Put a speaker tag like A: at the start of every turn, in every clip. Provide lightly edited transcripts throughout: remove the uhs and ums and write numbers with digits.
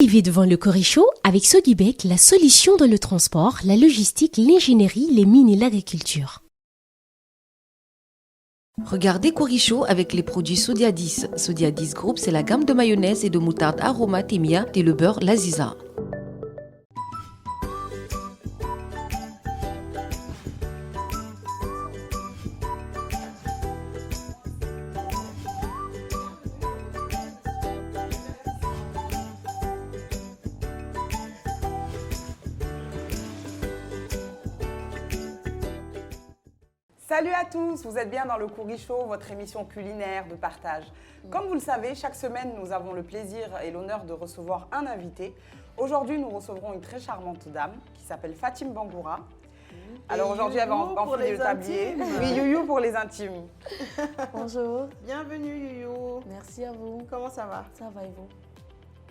A: Arrivez devant le Corichot avec Sodibek, la solution dans le transport, la logistique, l'ingénierie, les mines et l'agriculture.
B: Regardez Corichot avec les produits Sodia 10. Sodia 10 Group, c'est la gamme de mayonnaise et de moutarde Aroma Temia et le beurre Laziza.
C: Salut à tous, vous êtes bien dans le Corichot, votre émission culinaire de partage. Comme vous le savez, chaque semaine, nous avons le plaisir et l'honneur de recevoir un invité. Aujourd'hui, nous recevrons une très charmante dame qui s'appelle Fatim Bangoura. Alors aujourd'hui, elle va enfiler le tablier. Oui, Youyou pour les intimes.
D: Bonjour.
E: Bienvenue Youyou.
D: Merci à vous.
E: Comment ça va?
D: Ça va et vous?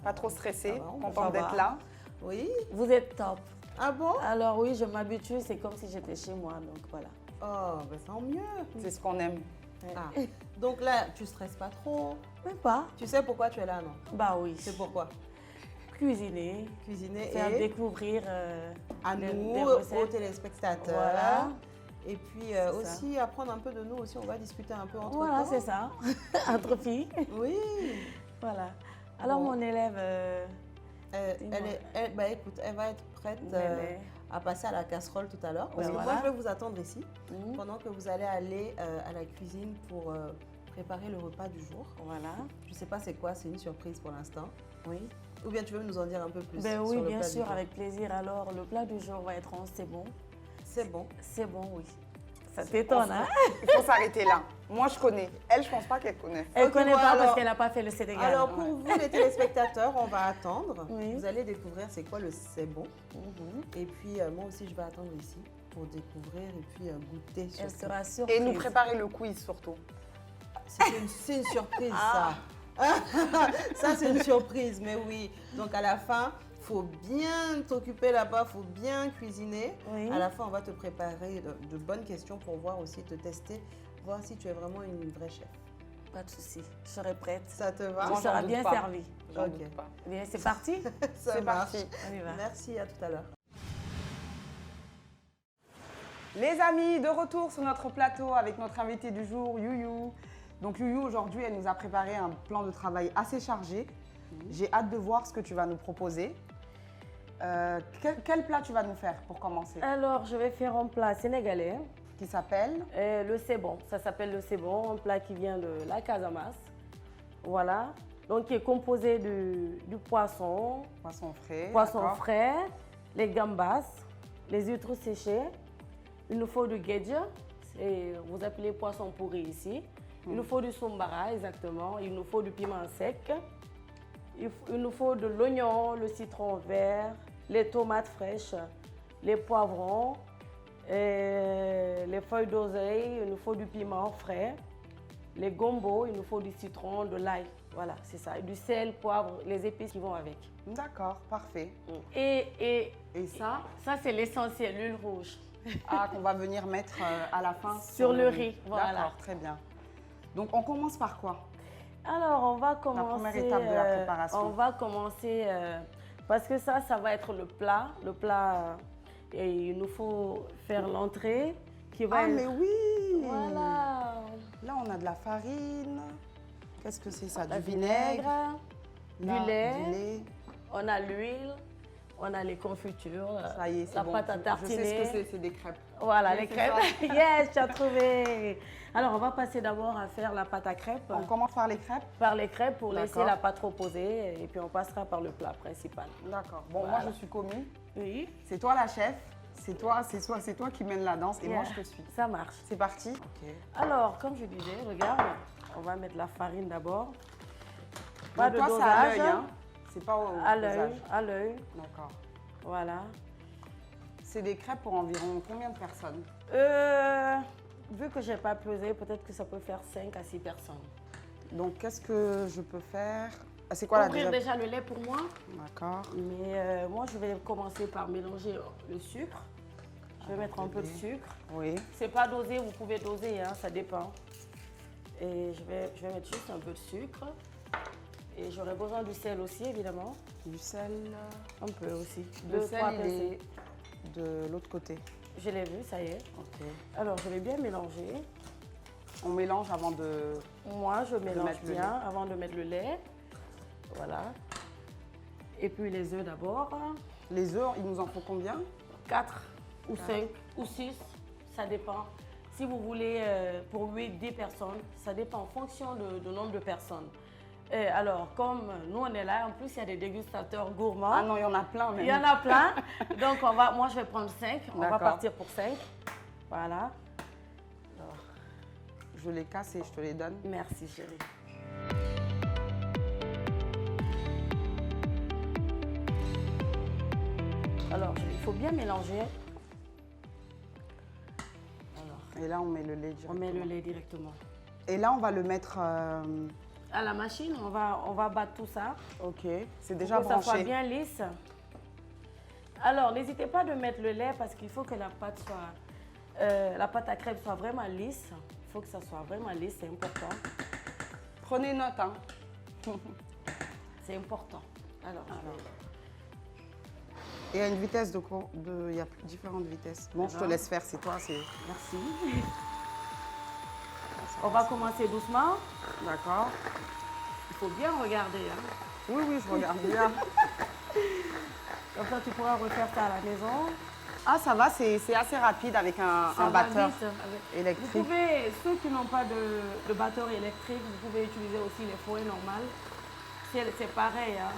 C: Pas trop stressée,
E: Ça
C: contente
E: va.
C: d'être là.
E: Oui.
D: Vous êtes top.
E: Ah bon?
D: Alors oui, je m'habitue, c'est comme si j'étais chez moi, donc voilà.
E: Oh, ben tant mieux.
C: C'est ce qu'on aime.
E: Ah. Donc là, tu stresses pas trop.
D: Même pas.
E: Tu sais pourquoi tu es là, non?
D: Bah oui.
E: C'est pourquoi?
D: Cuisiner,
E: Cuisiner
D: faire
E: et
D: découvrir
E: à
D: des
E: nous,
D: recettes.
E: aux téléspectateurs.
D: Voilà.
E: Et puis
D: C'est
E: aussi apprendre un peu de nous aussi. On va discuter un peu entre
D: Voilà,
E: temps.
D: c'est ça. Entre filles.
E: Oui.
D: Voilà. Alors
E: Bon.
D: mon élève,
E: Bah, écoute, elle va être prête
D: elle est-
E: à passer à la casserole tout à l'heure. Parce
D: Ben
E: que
D: voilà.
E: moi, je vais vous attendre ici
D: Mhm.
E: pendant que vous allez aller à la cuisine pour préparer le repas du jour.
D: voilà.
E: Je ne sais pas c'est quoi, c'est une surprise pour l'instant.
D: Oui.
E: Ou bien tu veux nous en dire un peu plus
D: Ben
E: sur
D: oui,
E: le
D: bien
E: plat du
D: sûr,
E: jour.
D: avec plaisir. Alors le plat du jour va être en c'est bon.
E: C'est bon.
D: C'est bon, oui. Ça t'étonne, hein?
C: Il faut s'arrêter là. Moi, je connais. Elle, je pense pas qu'elle connaît.
D: Elle
E: Ok,
D: connaît
E: bon,
D: pas
E: alors-
D: parce qu'elle n'a pas fait le Sénégal.
E: Alors pour vous les téléspectateurs, on va attendre.
D: Oui.
E: Vous allez découvrir c'est quoi le c'est bon.
D: Mhm.
E: Et puis moi aussi je vais attendre ici pour découvrir et puis goûter.
D: Elle
E: surtout.
D: sera surprise.
C: Et nous préparer le quiz surtout.
E: C'est une surprise ça. Ça c'est une surprise, mais oui. Donc à la fin, faut bien t'occuper là-bas, faut bien cuisiner.
D: Oui.
E: À la fin, on va te préparer de bonnes questions pour voir aussi, te tester, voir si tu es vraiment une vraie chef.
D: Pas de souci, je serai prête.
E: Ça te va?
D: Tu
C: Moi, j'en
D: seras
C: doute
D: bien
C: pas.
D: servi.
C: J'en
E: Ok.
C: doute pas.
D: Bien, c'est parti.
E: Ça
C: C'est
E: marche.
C: parti.
D: On y va.
E: Merci, à tout à l'heure.
C: Les amis, de retour sur notre plateau avec notre invité du jour, Youyou. Donc Youyou, aujourd'hui, elle nous a préparé un plan de travail assez chargé. J'ai hâte de voir ce que tu vas nous proposer. Quel plat tu vas nous faire pour commencer?
D: Alors, je vais faire un plat sénégalais.
C: Qui s'appelle?
D: Le sebon. Ça s'appelle le sebon, un plat qui vient de la Casamance. Voilà. Donc, qui est composé du poisson,
C: Poisson frais.
D: poisson
C: d'accord.
D: frais, les gambas, les huîtres séchées. Il nous faut du guedja, vous appelez poisson pourri ici. Il nous faut du sombara, exactement. Il nous faut du piment sec. Il nous faut de l'oignon, le citron vert, les tomates fraîches, les poivrons, les feuilles d'oseille. Il nous faut du piment frais, les gombos. Il nous faut du citron, de l'ail. Voilà, c'est ça. Et du sel, poivre, les épices qui vont avec.
C: D'accord, parfait.
D: Et
C: Et ça,
D: c'est l'essentiel, l'huile rouge.
C: qu'on va venir mettre à la fin
D: Sur le riz, voilà.
C: D'accord, très bien. Donc on commence par quoi?
D: Alors, on va commencer.
C: première étape de la préparation.
D: On va commencer parce que ça va être le plat. Le plat, et il nous faut faire l'entrée qui va
C: Ah
D: être.
C: mais oui!
D: Voilà.
C: Là on a de la farine. Qu'est-ce que c'est ça?
D: Du
C: Du vinaigre,
D: du
C: là,
D: lait,
C: du lait.
D: on a l'huile, on a les confitures,
C: Ça y est, c'est
D: la
C: bon.
D: pâte à
C: Je
D: tartiner.
C: sais ce que c'est des crêpes.
D: Voilà,
C: Oui,
D: les
C: c'est
D: crêpes.
C: ça.
D: Yes, tu as trouvé. Alors, on va passer d'abord à faire la pâte à crêpes.
C: On commence par les crêpes?
D: Par les crêpes pour laisser
C: D'accord.
D: la pâte reposer et puis on passera par le plat principal.
C: D'accord. Bon,
D: Voilà.
C: moi je suis commis.
D: Oui,
C: C'est toi la chef. C'est toi qui mène la danse et moi
D: Yeah.
C: je te suis.
D: ça marche.
C: C'est parti. Ok.
D: Alors, comme je disais, regarde, on va mettre la farine d'abord. Pas
C: Donc
D: de
C: toi c'est à
D: dosage.
C: l'œil, hein? C'est pas au
D: À
C: dosage.
D: l'œil, à l'œil.
C: D'accord.
D: Voilà.
C: C'est des crêpes pour environ combien de personnes?
D: Vu que je n'ai pas pesé, peut-être que ça peut faire 5 à 6 personnes.
C: Donc qu'est-ce que je peux faire? Ah, c'est quoi la
D: Ouvrir
C: deuxième?
D: déjà le lait pour moi.
C: D'accord.
D: Mais moi, je vais commencer par mélanger le sucre. Je vais mettre un peu de sucre.
C: Oui.
D: C'est pas dosé, vous pouvez doser, hein, ça dépend. Et je vais mettre juste un peu de sucre. Et j'aurai besoin du sel aussi, évidemment.
C: Du sel.
D: Un peu aussi.
C: Le
D: 2,
C: sel,
D: 3
C: il
D: pincées.
C: est de l'autre côté.
D: Je l'ai vu, ça y est.
C: Ok.
D: Alors, je vais bien mélanger.
C: On mélange avant de...
D: Moi, je mélange
C: mettre le
D: bien avant de mettre le lait. Voilà. Et puis les œufs d'abord.
C: Les œufs, il nous en faut combien?
D: 4 ou 5 ou 6, ça dépend. Si vous voulez pour 8-10 personnes, ça dépend en fonction du nombre de personnes. Alors, comme nous on est là, en plus il y a des dégustateurs gourmands.
C: Ah non, il y en a plein même.
D: Il y en a plein. Donc moi je vais prendre 5. On va
C: D'accord.
D: partir pour 5. Voilà. Alors,
C: Je les casse et je te les donne.
D: merci chérie. Alors, il faut bien mélanger. Alors,
C: Et là, on met le lait
D: on
C: directement.
D: met le lait directement.
C: Et là, on va le mettre...
D: À la machine, on va battre tout ça.
C: Ok, c'est
D: Pour
C: déjà
D: que ça soit
C: branché.
D: bien lisse. Alors, n'hésitez pas de mettre le lait parce qu'il faut que la pâte la pâte à crêpes soit vraiment lisse. Il faut que ça soit vraiment lisse, c'est important.
C: Prenez note, hein.
D: C'est important. Alors,
C: Et à une vitesse de quoi? Il y a différentes vitesses. Bon, je te
D: Alors.
C: laisse faire, c'est toi, c'est...
D: merci. On va commencer doucement.
C: D'accord.
D: Il faut bien regarder. Hein.
C: Oui, oui, je regarde bien.
D: Comme ça, tu pourras refaire ça à la maison.
C: Ah, ça va, c'est assez rapide avec un
D: Ça va
C: batteur
D: vite. Vous
C: électrique.
D: pouvez, ceux qui n'ont pas de batteur électrique, vous pouvez utiliser aussi les fouets normales. C'est pareil. Hein.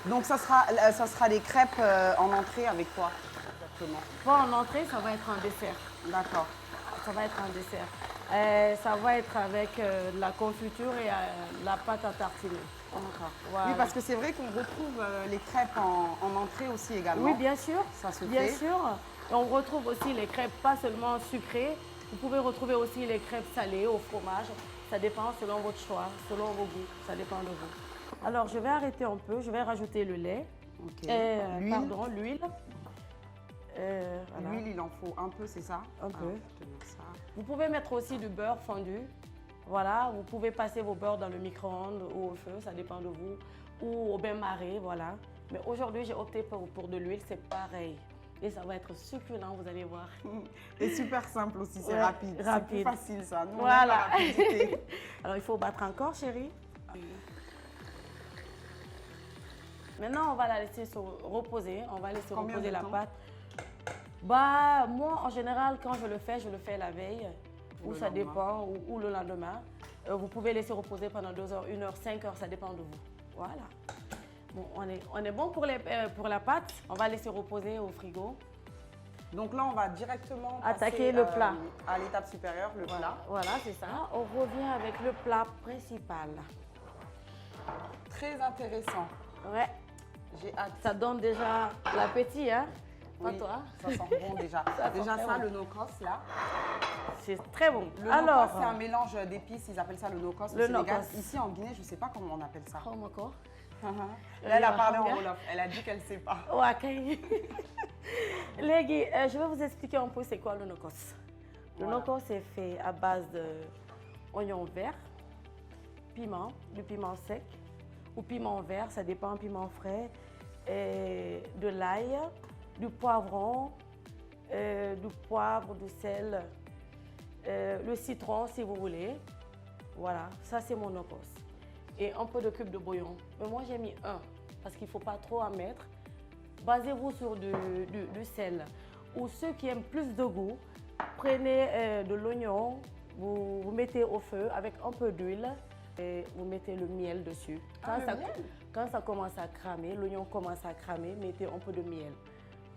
C: Donc, ça sera les crêpes en entrée avec quoi? Exactement.
D: Bon, en entrée, ça va être un dessert.
C: D'accord.
D: Ça va être un dessert. Ça va être avec de la confiture et la pâte à tartiner.
C: D'accord.
D: Voilà.
C: Oui, parce que c'est vrai qu'on retrouve les crêpes en entrée aussi également.
D: Oui, bien sûr.
C: Ça se
D: Bien
C: fait.
D: sûr. Et on retrouve aussi les crêpes pas seulement sucrées. Vous pouvez retrouver aussi les crêpes salées au fromage. Ça dépend selon votre choix, selon vos goûts. Ça dépend de vous. Alors, je vais arrêter un peu. Je vais rajouter le lait.
C: Ok.
D: Et,
C: L'huile.
D: pardon, l'huile. Voilà.
C: L'huile, il en faut un peu, c'est ça?
D: Un peu.
C: Je te mets ça.
D: Vous pouvez mettre aussi du beurre fondu. Voilà, vous pouvez passer vos beurres dans le micro-ondes ou au feu, ça dépend de vous, ou au bain-marie, voilà. Mais aujourd'hui, j'ai opté pour de l'huile, c'est pareil. Et ça va être succulent, vous allez voir.
C: Et super simple aussi, c'est
D: Ouais,
C: rapide. C'est
D: rapide.
C: plus facile ça. Nous, on aime
D: Voilà.
C: la rapidité.
D: Alors, il faut battre encore, chérie. Maintenant, on va la laisser se reposer. On va laisser
C: Combien
D: reposer
C: de
D: la
C: temps?
D: pâte. Bah, moi, en général, quand je le fais la veille. Ou
C: Le
D: ça
C: lendemain.
D: dépend, ou le lendemain. Vous pouvez laisser reposer pendant 2 heures, 1 heure, 5 heures, ça dépend de vous. Voilà. Bon, on est bon pour la pâte. On va laisser reposer au frigo.
C: Donc là, on va directement
D: Attaquer
C: passer,
D: le plat.
C: À l'étape supérieure, le plat.
D: Voilà, c'est ça. On revient avec le plat principal.
C: Très intéressant.
D: Ouais,
C: J'ai hâte.
D: ça donne déjà l'appétit, hein? Pas
C: Oui,
D: toi?
C: ça sent bon déjà.
D: Ça sent
C: Déjà
D: très
C: ça,
D: bon.
C: le no-cos là.
D: C'est très bon.
C: Le
D: Alors,
C: no-cos, c'est un mélange d'épices, ils appellent ça le no-cos au
D: Le
C: Sénégal.
D: no-cos.
C: Ici en Guinée, je ne sais pas comment on appelle ça.
D: oh, mon corps.
C: Là, elle a parlé en
D: Bien.
C: Wolof, elle a dit qu'elle ne sait pas.
D: Ok. Légui, je vais vous expliquer un peu c'est quoi le no-cos. Le
C: Voilà.
D: no-cos est fait à base d'oignons verts, piment, du piment sec ou piment vert, ça dépend, piment frais, et de l'ail, du poivron, du poivre, du sel, le citron si vous voulez. Voilà, ça c'est mon no-cos. Et un peu de cube de bouillon. Mais moi j'ai mis un parce qu'il ne faut pas trop en mettre. Basez-vous sur du sel. Ou ceux qui aiment plus de goût, prenez de l'oignon, vous mettez au feu avec un peu d'huile et vous mettez le miel dessus. Quand ça commence à cramer, l'oignon commence à cramer, mettez un peu de miel.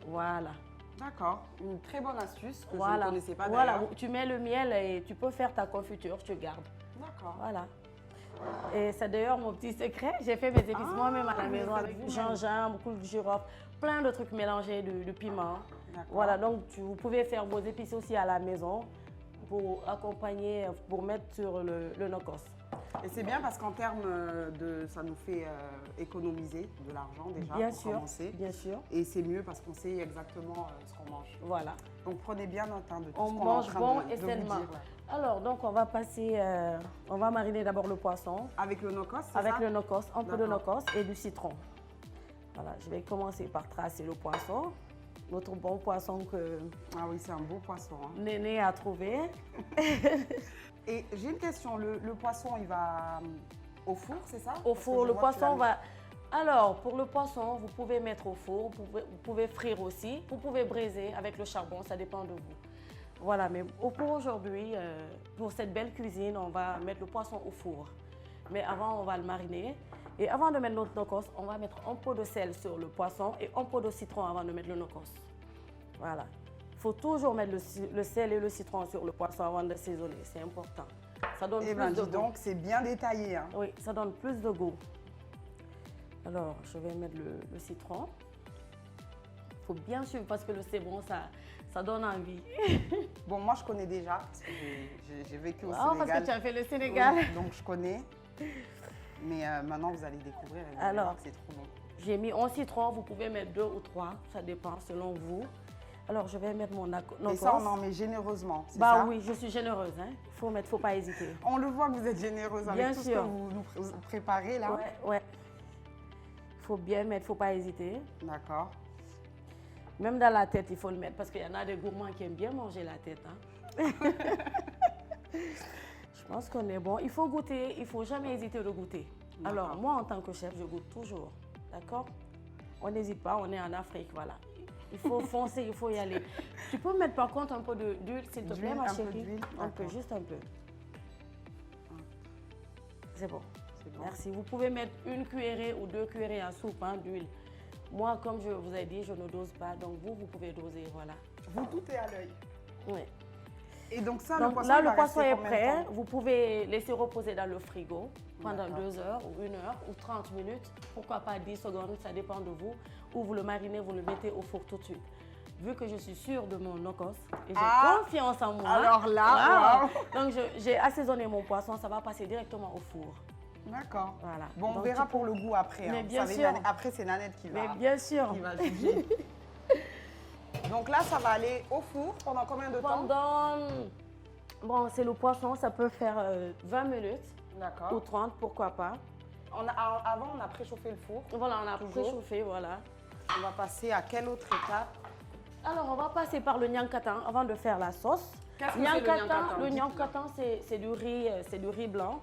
D: Voilà.
C: D'accord, une très bonne astuce que je
D: Voilà.
C: ne connaissais pas
D: Voilà,
C: d'ailleurs.
D: tu mets le miel et tu peux faire ta confiture, tu gardes.
C: D'accord.
D: Voilà. Et c'est d'ailleurs mon petit secret. J'ai fait mes épices moi-même à la
C: vous
D: maison
C: le faites
D: avec du
C: vous-même.
D: gingembre, beaucoup de girofle, plein de trucs mélangés de piment.
C: D'accord.
D: Voilà, donc vous pouvez faire vos épices aussi à la maison pour accompagner, pour mettre sur le no-cos.
C: Et c'est bien parce qu'en termes ça nous fait économiser de l'argent déjà
D: Bien
C: pour
D: sûr,
C: commencer.
D: bien sûr.
C: Et c'est mieux parce qu'on sait exactement ce qu'on mange.
D: Voilà.
C: Donc prenez bien note de tout
D: On
C: ce qu'on est en
D: mange
C: train
D: bon
C: de
D: et
C: vous
D: sainement.
C: dire, là.
D: Alors, donc, on va passer, on va mariner d'abord le poisson
C: Avec le no-cost, c'est
D: avec
C: ça?
D: le no-cost, un peu de
C: D'accord.
D: no-cost et du citron. Voilà, je vais commencer par tracer le poisson. Notre bon poisson que
C: Ah oui, c'est un beau poisson. Hein.
D: Néné a trouvé.
C: Et j'ai une question, le poisson, il va au four, c'est ça?
D: Au
C: Parce que
D: four,
C: je
D: le
C: vois que tu l'as
D: poisson
C: mis-
D: va... Alors, pour le poisson, vous pouvez mettre au four, vous pouvez frire aussi, vous pouvez braiser avec le charbon, ça dépend de vous. Voilà, mais pour aujourd'hui, pour cette belle cuisine, on va mettre le poisson au four. Mais avant, on va le mariner. Et avant de mettre notre no-cost, on va mettre un peu de sel sur le poisson et un peu de citron avant de mettre le no-cost. Voilà. Il faut toujours mettre le sel et le citron sur le poisson avant de saisonner, c'est important. Ça donne
C: Eh
D: plus
C: ben,
D: de
C: dis
D: goût.
C: donc, c'est bien détaillé. Hein.
D: Oui, ça donne plus de goût. Alors, je vais mettre le citron. Il faut bien suivre parce que le citron, ça donne envie.
C: Bon, moi, je connais déjà, parce que j'ai vécu au
D: Ah,
C: Sénégal.
D: parce que tu as fait le Sénégal.
C: Oui, donc, je connais. Mais maintenant, vous allez découvrir et vous allez
D: Alors.
C: voir que c'est trop bon.
D: J'ai mis un citron, vous pouvez mettre 2 ou 3, ça dépend selon vous. Alors, je vais mettre mon no-cost.
C: Et ça, on en met généreusement, c'est
D: Bah
C: ça?
D: oui, je suis généreuse. Hein. Faut pas hésiter.
C: On le voit que vous êtes généreuse avec
D: Bien
C: tout ce
D: sûr.
C: que vous nous préparez là.
D: Ouais. Il faut bien mettre, faut pas hésiter.
C: D'accord.
D: Même dans la tête, il faut le mettre parce qu'il y en a des gourmands qui aiment bien manger la tête. Hein. Je pense qu'on est bon. Il faut goûter, il ne faut jamais hésiter de goûter. Alors, moi, en tant que chef, je goûte toujours. D'accord? On n'hésite pas, on est en Afrique, voilà. Il faut foncer, il faut y aller. Tu peux mettre par contre un peu d'huile, s'il te plaît,
C: D'huile,
D: ma
C: un peu
D: chérie?
C: d'huile,
D: Un peu,
C: d'accord.
D: juste un peu. C'est bon.
C: C'est bon.
D: Merci. Vous pouvez mettre 1 cuillerée ou 2 cuillerées à soupe hein, d'huile. Moi, comme je vous ai dit, je ne dose pas. Donc, vous pouvez doser, voilà.
C: Vous, tout est à l'œil.
D: Oui.
C: Et donc ça,
D: Donc
C: le poisson,
D: là,
C: il va
D: le poisson
C: rester
D: est
C: combien de
D: prêt.
C: temps?
D: Vous pouvez laisser reposer dans le frigo pendant
C: D'accord.
D: 2 heures ou 1 heure ou 30 minutes. Pourquoi pas 10 secondes, ça dépend de vous. Ou vous le marinez, vous le mettez au four tout de suite. Vu que je suis sûre de mon no-cost et j'ai confiance en moi.
C: Alors là,
D: wow. Donc j'ai assaisonné mon poisson, ça va passer directement au four.
C: D'accord.
D: Voilà.
C: Bon, on
D: Donc,
C: verra
D: tu-
C: pour le goût après.
D: Mais
C: Vous
D: bien
C: savez,
D: sûr.
C: Après, c'est Nanette
D: Mais bien sûr.
C: qui va juger. Donc là, ça va aller au four pendant combien de temps?
D: Pendant... Bon, c'est le poisson, ça peut faire 20 minutes ou
C: D'accord.
D: 30, pourquoi pas.
C: Avant, on a préchauffé le four.
D: Voilà, on a
C: Toujours.
D: préchauffé, voilà.
C: On va passer à quelle autre étape?
D: Alors, on va passer par le nyankatan avant de faire la sauce.
C: Qu'est-ce que c'est le nyankatan?
D: Le nyankatan, c'est du riz blanc.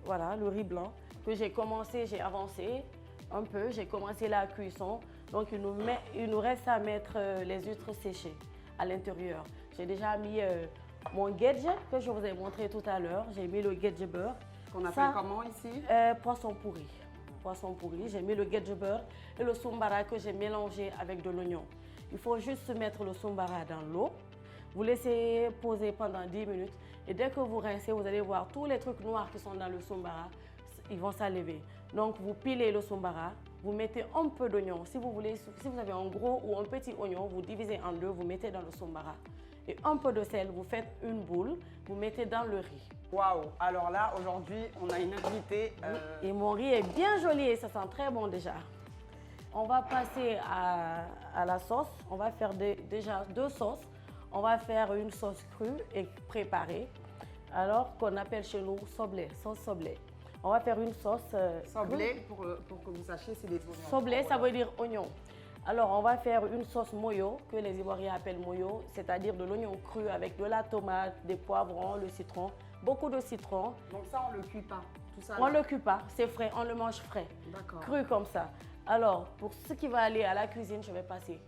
D: Voilà, le riz blanc que j'ai commencé, j'ai avancé un peu. J'ai commencé la cuisson. Donc, il nous reste à mettre les huîtres séchées à l'intérieur. J'ai déjà mis mon gedge que je vous ai montré tout à l'heure. J'ai mis le gedge beurre.
C: Qu'on appelle
D: Ça,
C: comment ici?
D: Poisson pourri. Poisson pourri. J'ai mis le gedge beurre et le sombara que j'ai mélangé avec de l'oignon. Il faut juste mettre le sombara dans l'eau. Vous laissez poser pendant 10 minutes et dès que vous rincez, vous allez voir tous les trucs noirs qui sont dans le sombara, ils vont s'enlever. Donc vous pilez le sombara, vous mettez un peu d'oignon. Si vous avez un gros ou un petit oignon, vous divisez en deux, vous mettez dans le sombara. Et un peu de sel, vous faites une boule, vous mettez dans le riz.
C: Waouh! Alors là, aujourd'hui, on a une invitée.
D: Et mon riz est bien joli et ça sent très bon déjà. On va passer à la sauce. On va faire déjà 2 sauces. On va faire une sauce crue et préparée, alors qu'on appelle chez nous soblé, sauce soblé. On va faire une sauce
C: Soblé, pour que vous sachiez, c'est des oignons.
D: soblé, ça veut dire oignon. Alors, on va faire une sauce moyo, que les Ivoiriens appellent moyo, c'est-à-dire de l'oignon cru avec de la tomate, des poivrons, le citron, beaucoup de citron.
C: Donc ça, on ne le cuit pas. Tout ça,
D: On
C: là.
D: ne le cuit pas, c'est frais, on le mange frais,
C: D'accord.
D: cru comme ça. Alors, pour ce qui va aller à la cuisine, je vais passer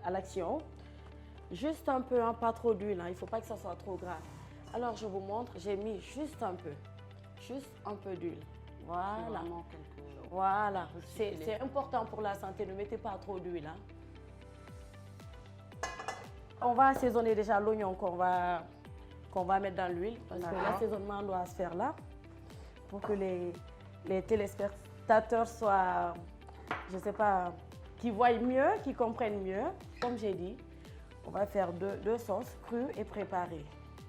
D: à l'action. Juste un peu, hein, pas trop d'huile, hein, il ne faut pas que ça soit trop gras. Alors, je vous montre, j'ai mis juste un peu d'huile. Voilà.
C: Vraiment quelques...
D: Voilà,
C: filer.
D: c'est important pour la santé, ne mettez pas trop d'huile. Hein. On va assaisonner déjà l'oignon qu'on va mettre dans l'huile, parce que
C: D'accord.
D: l'assaisonnement doit se faire là, pour que les téléspectateurs soient, je ne sais pas, qui voient mieux, qui comprennent mieux. Comme j'ai dit, on va faire deux sauces crues et préparées.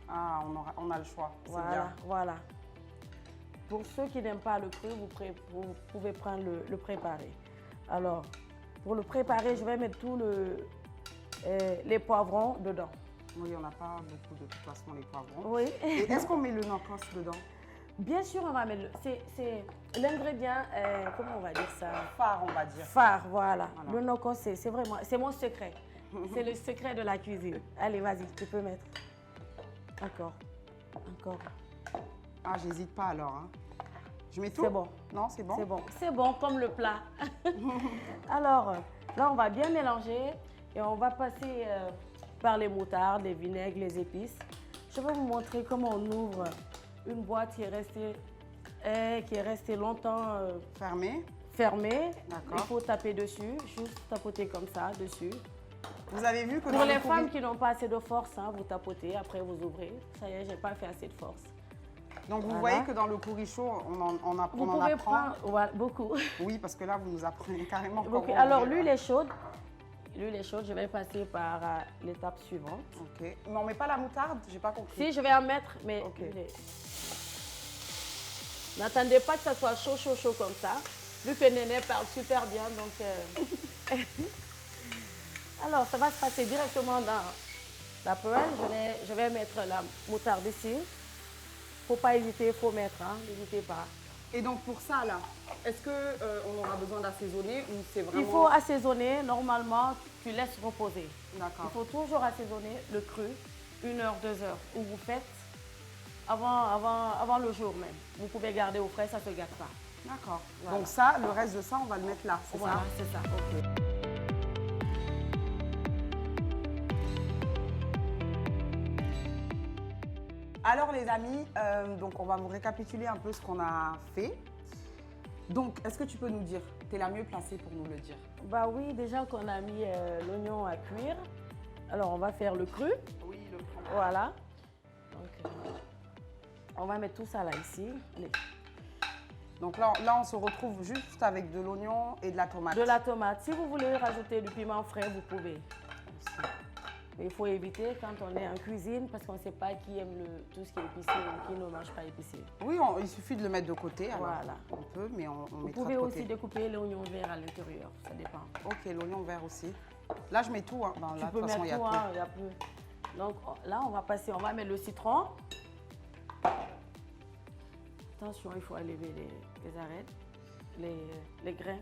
C: Ah, on a le choix, c'est
D: Voilà,
C: bien.
D: voilà. Pour ceux qui n'aiment pas le cru, vous pouvez prendre le préparé. Alors, pour le préparer, je vais mettre tous les poivrons dedans.
C: Oui, on n'a pas beaucoup de toute façon les poivrons.
D: Oui.
C: Et est-ce qu'on met le nokos dedans?
D: Bien sûr, on va mettre. C'est l'ingrédient, comment on va dire ça?
C: Phare, on va dire.
D: Phare, voilà.
C: Voilà.
D: Le nokos, c'est vraiment, c'est mon secret. C'est le secret de la cuisine. Allez, vas-y, tu peux mettre. Encore. Encore.
C: Ah, j'hésite pas alors. Hein. Je mets tout?
D: C'est bon.
C: Non, c'est bon?
D: C'est bon. C'est bon comme le plat. Alors, là, on va bien mélanger et on va passer par les moutardes, les vinaigres, les épices. Je vais vous montrer comment on ouvre une boîte qui est restée longtemps
C: Fermé.
D: fermée.
C: D'accord.
D: Il faut taper dessus, juste tapoter comme ça, dessus.
C: Vous avez vu que
D: Pour
C: dans
D: les
C: le courri-
D: femmes qui n'ont pas assez de force, hein, vous tapotez, après vous ouvrez. Ça y est, j'ai pas fait assez de force.
C: Donc vous
D: Voilà.
C: voyez que dans le courrichot, on en
D: Vous
C: apprend.
D: pouvez prendre voilà, beaucoup.
C: Oui, parce que là, vous nous apprenez carrément
D: beaucoup.
C: comment
D: Alors
C: ouvrir.
D: l'huile est chaude. L'huile est chaude, je vais passer par l'étape suivante.
C: Ok. Mais on met pas la moutarde? J'ai pas compris.
D: Si, je vais en mettre, mais
C: Ok.
D: n'attendez pas que ça soit chaud, chaud, chaud comme ça. Vu que Néné parle super bien, donc... Alors, ça va se passer directement dans la poêle. Je vais mettre la moutarde ici. Faut pas hésiter, il faut mettre, hein, n'hésitez pas.
C: Et donc pour ça, là, est-ce qu'on aura besoin d'assaisonner ou c'est vraiment...
D: Il faut assaisonner, normalement, tu laisses reposer. Il
C: D'accord.
D: faut toujours assaisonner le cru, 1 heure, 2 heures, où vous faites avant le jour même. Vous pouvez garder au frais, ça ne se gâte pas.
C: D'accord.
D: Voilà.
C: Donc ça, le reste de ça, on va le mettre là, c'est
D: Voilà,
C: ça?
D: c'est ça.
C: Ok. Alors les amis, donc on va vous récapituler un peu ce qu'on a fait. Donc, est-ce que tu peux nous dire, tu es la mieux placée pour nous le dire?
D: Bah oui, déjà qu'on a mis l'oignon à cuire. Alors, on va faire le cru.
C: Oui, le prend.
D: Voilà. Donc, on va mettre tout ça là, ici. Allez.
C: Donc là, on se retrouve juste avec de l'oignon et de la tomate.
D: De la tomate. Si vous voulez rajouter du piment frais, vous pouvez.
C: Aussi.
D: Mais il faut éviter quand on est en cuisine parce qu'on ne sait pas qui aime tout ce qui est épicé ou qui ne mange pas épicé.
C: Oui, il suffit de le mettre de côté. Alors,
D: Voilà.
C: on peut, mais on
D: Vous
C: mettra
D: pouvez
C: de côté.
D: aussi découper l'oignon vert à l'intérieur, ça dépend.
C: Ok, l'oignon vert aussi. Là, je mets tout. Hein. Ben,
D: Tu
C: là, de
D: peux
C: toute façon,
D: mettre
C: il y a
D: tout,
C: tout.
D: hein, il y a plus. Donc là, on va mettre le citron. Attention, il faut enlever les arêtes, les grains.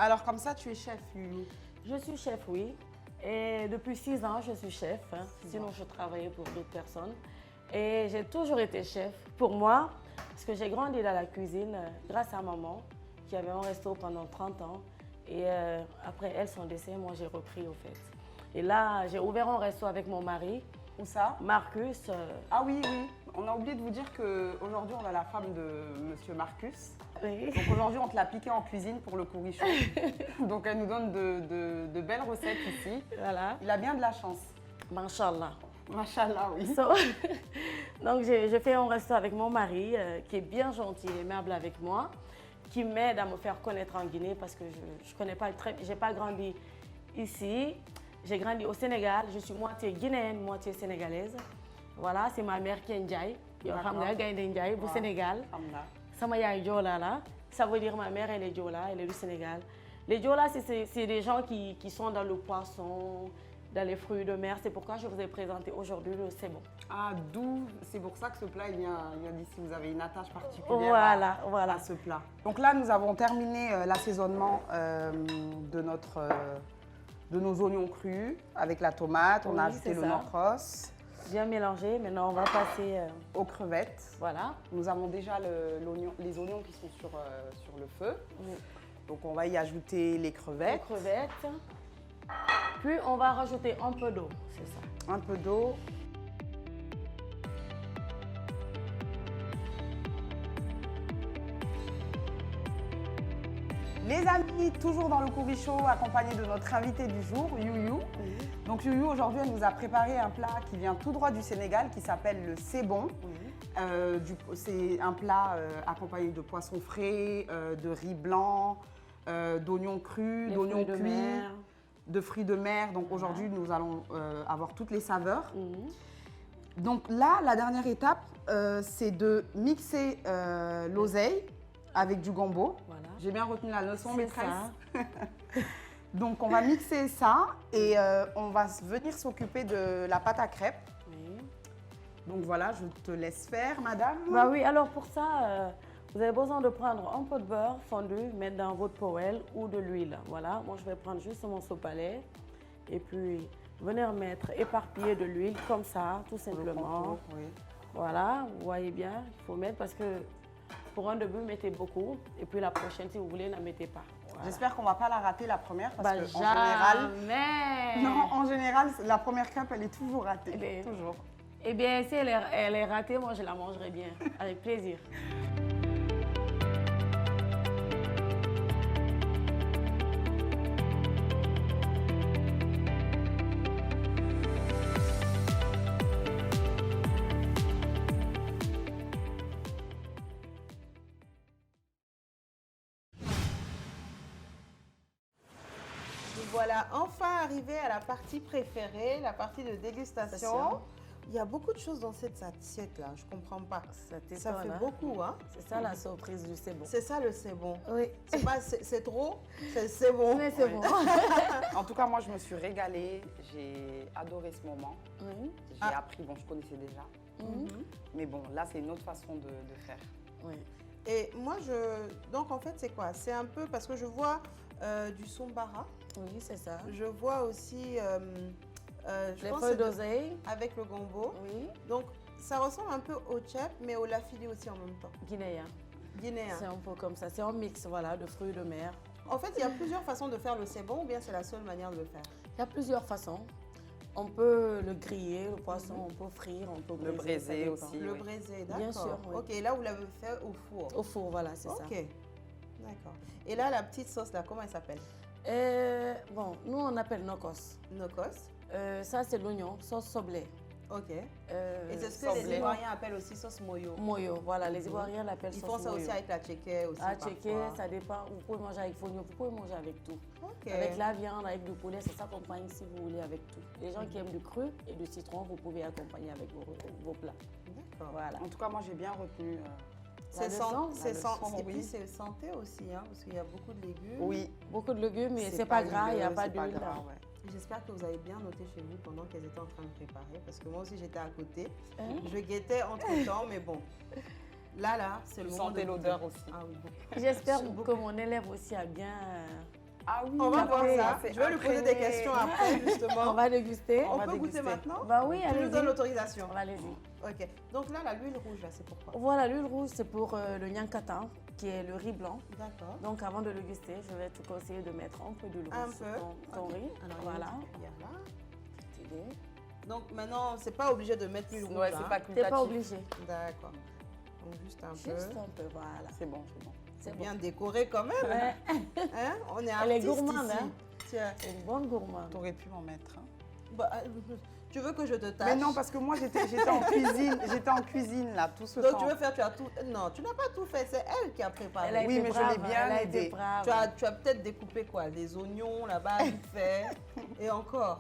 C: Alors, comme ça, tu es chef, Yuyu.
D: Je suis chef, oui. Et depuis 6 ans, je suis chef. Hein. Sinon, je travaillais pour d'autres personnes. Et j'ai toujours été chef. Pour moi, parce que j'ai grandi dans la cuisine grâce à maman, qui avait un resto pendant 30 ans. Et après elle, son décès, moi, j'ai repris au fait. Et là, j'ai ouvert un resto avec mon mari,
C: Où ça?
D: Marcus.
C: Ah oui, oui. On a oublié de vous dire qu'aujourd'hui, on a la femme de Monsieur Marcus.
D: Oui.
C: Donc aujourd'hui, on te l'a piqué en cuisine pour le courrichon. Donc elle nous donne de belles recettes ici.
D: Voilà.
C: Il a bien de la chance.
D: Machallah.
C: Machallah, oui.
D: So, donc, j'ai fait un resto avec mon mari, qui est bien gentil et aimable avec moi, qui m'aide à me faire connaître en Guinée parce que je connais pas très, j'ai pas grandi ici. J'ai grandi au Sénégal. Je suis moitié guinéenne, moitié sénégalaise. Voilà, c'est ma mère qui est Ndiaye. Yo xam nga Gaynde Ndiaye bu Sénégal.
C: Xam naa.
D: Sama yaay Joola la. Ça veut dire ma mère, elle est Joola, elle est du Sénégal. Les Joola, c'est des gens qui sont dans le poisson, dans les fruits de mer. C'est pourquoi je vous ai présenté aujourd'hui le c'est bon.
C: Ah, d'où, c'est pour ça que ce plat il vient d'ici. Vous avez une attache particulière
D: Voilà, voilà.
C: à ce plat. Donc là, nous avons terminé l'assaisonnement de nos oignons crus avec la tomate. On a
D: Oui,
C: ajouté
D: c'est
C: le
D: ça.
C: nokos,
D: Bien mélangé. Maintenant, on va passer.
C: aux crevettes.
D: Voilà.
C: Nous avons déjà les oignons qui sont sur le feu.
D: Oui.
C: Donc on va y ajouter les
D: Les
C: crevettes,
D: crevettes. Puis, on va rajouter un peu d'eau. C'est ça.
C: un peu d'eau. Les amis, toujours dans le courrichot, accompagné de notre invité du jour, Yuyu. Donc Yuyu, aujourd'hui, elle nous a préparé un plat qui vient tout droit du Sénégal, qui s'appelle le sebon. C'est un plat accompagné de poissons frais, de riz blanc, d'oignons crus,
D: Les
C: d'oignons
D: fruits de
C: cuits,
D: mer.
C: de fruits de mer. Donc aujourd'hui, nous allons avoir toutes les saveurs. Donc là, la dernière étape, c'est de mixer l'oseille avec du gombo.
D: Voilà.
C: J'ai bien retenu la leçon,
D: C'est
C: maîtresse.
D: ça.
C: Donc on va mixer ça et on va venir s'occuper de la pâte à crêpes.
D: Oui.
C: Donc voilà, je te laisse faire, madame.
D: Bah oui, alors pour ça, vous avez besoin de prendre un peu de beurre fondu, mettre dans votre poêle ou de l'huile. Voilà, moi je vais prendre juste mon sopalais et puis venir mettre éparpillé de l'huile comme ça, tout
C: Pour le
D: simplement.
C: contour, oui.
D: Voilà, vous voyez bien, il faut mettre parce que pour un début, mettez beaucoup et puis la prochaine, si vous voulez, ne mettez pas. Voilà.
C: J'espère qu'on va pas la rater la première parce
D: Bah,
C: que en général,
D: jamais.
C: non, en général, la première crêpe, elle est toujours ratée.
D: Elle est-
C: Toujours.
D: Eh bien, si elle est ratée, moi je la mangerai bien, avec plaisir.
E: Nous voilà enfin arrivés à la partie préférée, la partie de dégustation. Il y a beaucoup de choses dans cette assiette-là, je comprends pas. Ça fait beaucoup, hein?
D: C'est ça la surprise du c'est bon.
E: C'est ça le c'est bon.
D: Oui.
E: C'est pas c'est trop, c'est bon.
D: Mais c'est
C: Ouais.
D: bon.
C: En tout cas, moi, je me suis régalée. J'ai adoré ce moment.
D: Oui.
C: J'ai appris, bon, je connaissais déjà.
D: Mhm.
C: Mais bon, là, c'est une autre façon de faire.
D: Oui.
E: Et moi, donc en fait, c'est quoi? C'est un peu parce que je vois du sombara.
D: Oui, c'est ça.
E: Je vois aussi, je
D: Les
E: pense
D: feuilles
E: que c'est
D: d'oseille.
E: avec le gombo.
D: Oui.
E: Donc, ça ressemble un peu au chep, mais au lafili aussi en même temps.
D: Guinéen.
E: Guinéen.
D: C'est un peu comme ça. C'est un mix, voilà, de fruits de mer.
E: En fait, il y a plusieurs façons de faire le c'est bon ou bien c'est la seule manière de le faire?
D: Il y a plusieurs façons. On peut le griller, le poisson, on peut frire, on peut
C: Le
D: braiser, ça
C: braiser
D: dépend.
C: aussi.
E: Le
C: oui.
E: braisé, d'accord.
D: Bien sûr, oui.
E: Ok, là, vous l'avez fait au four.
D: Au four, voilà, c'est ça.
E: Ok, d'accord. Et là, la petite sauce, là, comment elle s'appelle?
D: Bon, nous on appelle nokos.
E: Nokos.
D: Ça c'est l'oignon, sauce soblé.
E: Ok. Et c'est ce que
C: Soblé.
E: les Ivoiriens appellent aussi sauce moyo.
D: Moyo, voilà, les Ivoiriens l'appellent
E: Ils
D: sauce
E: font ça
D: moyo.
E: aussi avec la tchéké aussi.
D: À
E: parfois.
D: checker, ça dépend. Vous pouvez manger avec fonio, vous pouvez manger avec tout.
E: Ok.
D: Avec la viande, avec du poulet, c'est ça qu'on accompagne si vous voulez avec tout. Les gens qui aiment du cru et du citron, vous pouvez accompagner avec vos plats.
E: D'accord.
D: Voilà.
C: En tout cas, moi, j'ai bien retenu.
E: C'est
D: leçon,
E: c'est
C: la leçon,
E: et puis
C: oui.
E: c'est santé aussi, hein, parce qu'il y a beaucoup de légumes.
C: Oui.
D: Beaucoup de légumes, mais c'est pas gras, il n'y a
C: huileux,
D: pas
C: c'est
D: d'huile.
C: gras, ouais.
E: J'espère que vous avez bien noté chez vous pendant qu'elles étaient en train de préparer, parce que moi aussi j'étais à côté.
D: Hein?
E: Je guettais entre-temps, mais bon. Là, c'est le
C: Vous
E: moment
C: sentez
E: de
C: l'odeur
E: goûter.
C: aussi.
E: Ah oui, beaucoup.
D: J'espère
E: Beaucoup.
D: que mon élève aussi a bien.
C: Ah oui,
E: On va voir
C: après,
E: ça.
C: c'est
E: Je vais lui poser des
C: imprégné.
E: questions après, justement.
D: On va déguster.
E: On
C: va
E: peut
C: déguster.
E: goûter maintenant?
D: Bah oui,
E: Tu nous
D: allez-y.
E: donnes l'autorisation.
D: Allez-y.
E: Ok. Donc là, l'huile rouge, là, c'est pourquoi?
D: Voilà, l'huile rouge, c'est pour le nyankatan, qui est le riz blanc.
E: D'accord.
D: Donc avant de le déguster, je vais te conseiller de mettre un peu d'huile
E: Un
D: rouge sur
E: peu.
D: ton
E: Ok.
D: riz.
E: Alors, il y a
D: Voilà.
E: une petite cuillère là.
D: Petite idée.
E: Donc maintenant, c'est pas obligé de mettre l'huile rouge.
C: Ouais,
E: hein.
C: c'est pas
D: T'es
C: culpatif.
D: pas obligé.
E: D'accord. Donc juste un peu.
D: Juste un peu, voilà.
C: C'est bon, c'est bon.
D: C'est
E: Bien décoré quand même.
D: Ouais.
E: Hein? On est
D: Elle est
E: artiste
D: gourmande,
E: ici.
D: hein.
E: Tiens.
D: C'est une bonne gourmande.
C: T'aurais pu m'en mettre. Hein.
E: Bah, tu veux que je te tâche?
C: Mais non, parce que moi, j'étais en cuisine. J'étais en cuisine, là, tout ce
E: Donc
C: temps.
E: tu veux faire, tu as tout. Non, tu n'as pas tout fait, c'est elle qui a préparé.
D: Elle a
C: Oui,
D: été
C: mais je
D: brave,
C: l'ai bien
D: elle a été
C: aidée.
D: brave.
E: Tu as peut-être découpé quoi? Des oignons là-bas, vite fait. Et encore.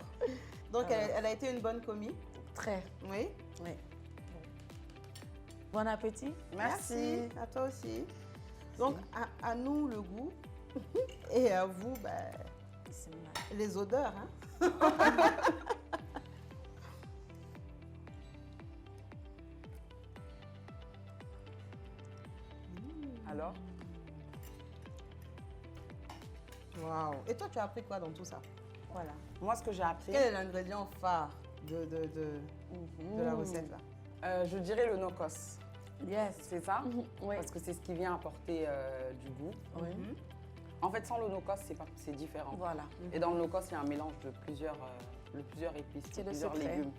E: Donc elle a été une bonne commis.
D: Très.
E: Oui.
D: Oui. Bon appétit.
C: Merci.
E: À toi aussi. Donc à nous le goût. Et à vous, ben,
D: Bismillah.
E: les odeurs. Hein?
C: Alors,
E: Waouh. Et toi, tu as appris quoi dans tout ça?
D: Voilà.
C: moi, ce que j'ai appris,
E: Quel est l'ingrédient phare de la recette là?
C: je dirais le no-cos.
D: Yes.
C: C'est ça?
D: Oui.
C: Parce que c'est ce qui vient apporter du goût.
D: Oui.
C: En fait, sans le no-cos, c'est différent.
D: Voilà.
C: Et dans le no-cos, il y a un mélange de plusieurs épices,
D: C'est
C: de
D: le
C: plusieurs
D: secret.
C: légumes.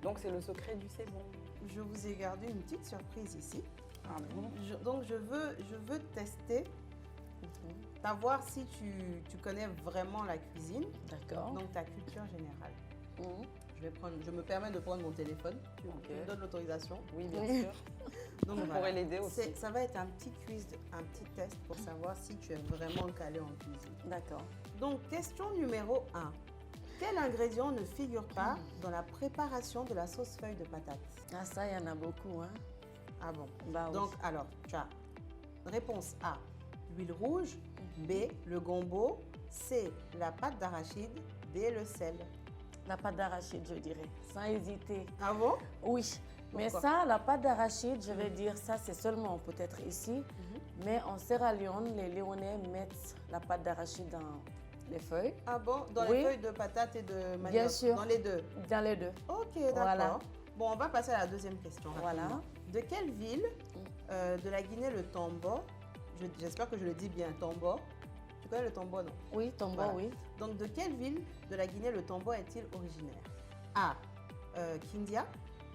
C: Donc, c'est le secret du c'est bon.
E: Je vous ai gardé une petite surprise ici.
C: Ah bon?
E: Donc je veux tester, savoir si tu connais vraiment la cuisine,
D: D'accord.
E: donc ta culture générale.
D: Mhm.
E: Je me permets de prendre mon téléphone. Tu
C: Ok.
E: me donnes l'autorisation.
C: Oui, bien
D: Oui.
C: sûr.
E: Donc
C: Vous pourrez l'aider aussi.
E: Ça va être un petit quiz, un petit test pour savoir si tu es vraiment calé en cuisine.
D: D'accord.
E: Donc question numéro 1. Quel ingrédient ne figure pas dans la préparation de la sauce feuille de patate?
D: Ah, ça, il y en a beaucoup. Hein.
E: Ah bon?
D: Bah, oui.
E: Donc, alors, tu as réponse A, l'huile rouge, B, le gombo, C, la pâte d'arachide, D, le sel.
D: La pâte d'arachide, je dirais, sans hésiter.
E: Ah bon?
D: Oui, mais
E: Pourquoi?
D: ça, la pâte d'arachide, je vais dire, ça, c'est seulement peut-être ici. Mais en Sierra Leone, les Léonais mettent la pâte d'arachide dans les feuilles.
E: Ah bon? Dans
D: Oui.
E: les feuilles de patate et de manioc?
D: Bien sûr.
E: Dans les deux?
D: Dans les deux.
E: Ok, d'accord.
D: Voilà.
E: Bon, on va passer à la deuxième question.
D: Voilà.
E: rapidement. De quelle ville de la Guinée le Tombo, j'espère que je le dis bien, Tombo, tu connais le Tombo, non?
D: Oui, tombeau,
E: Voilà.
D: oui.
E: Donc, de quelle ville de la Guinée le Tombo est-il originaire? A, Kindia,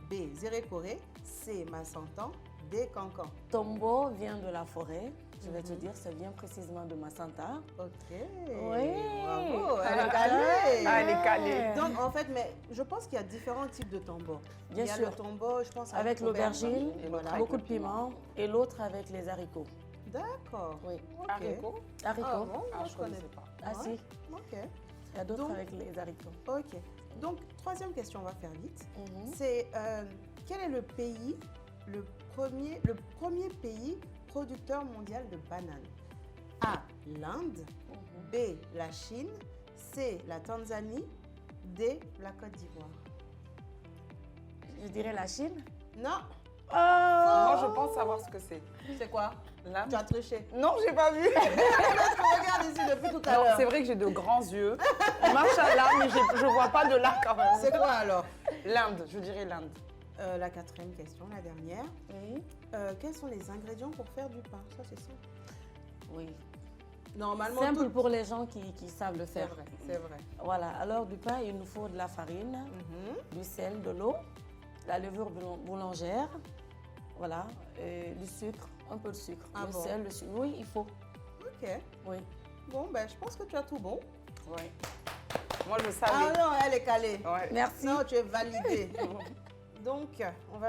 E: B, Zérékoré, C, Massantan, D, Cancan.
D: Tombeau vient de la forêt. Je vais te dire, ça vient précisément de Massanta.
E: Ok.
D: Oui.
E: Bravo, elle est calée.
C: Ah, elle est calée.
E: Donc, en fait, mais je pense qu'il y a différents types de tombeaux.
D: Bien
E: Il y a
D: sûr.
E: le tombeau, je pense,
D: Avec l'aubergine,
C: Et l'autre
D: beaucoup de
C: avec le
D: piment, et l'autre avec les haricots.
E: D'accord.
D: Oui,
E: Ok.
C: Haricots.
D: haricots.
E: Ah bon,
C: Ah,
E: moi,
C: je connaissais pas.
D: Ah si,
E: Ok.
D: il y a d'autres
E: Donc-
D: avec les haricots.
E: Ok. Donc, troisième question, on va faire vite.
D: Mhm.
E: C'est quel est le pays, le premier pays producteur mondial de bananes? A, l'Inde, B, la Chine, C, la Tanzanie, D, la Côte d'Ivoire.
D: Je dirais la Chine.
E: Non,
C: Moi, je pense savoir ce que c'est.
E: c'est quoi?
C: L'Inde.
E: Tu as triché.
C: Non, j'ai pas vu.
E: Je regarde ici depuis tout à
C: Non,
E: l'heure.
C: c'est vrai que j'ai de grands yeux. Machallah, mais je vois pas de là quand même.
E: C'est quoi alors?
C: L'Inde, je dirais l'Inde.
E: La quatrième question, la dernière.
D: Oui.
E: Quels sont les ingrédients pour faire du pain? Ça, c'est simple.
D: Oui.
E: Normalement,
D: Simple
E: tout-
D: pour les gens qui savent le
E: C'est
D: faire.
E: vrai, c'est vrai.
D: Voilà, alors du pain, il nous faut de la farine, du sel, de l'eau, la levure boulangère, voilà, et du sucre, un peu de sucre.
E: Ah
D: le
E: bon?
D: sel, le sucre. Oui, il faut.
E: Ok.
D: Oui.
E: Bon, ben, je pense que tu as tout bon.
C: Ouais. Moi, je
E: Ah
C: savais.
E: non, elle est calée.
C: Ouais.
D: Merci.
E: Non, tu es validée. Donc, on va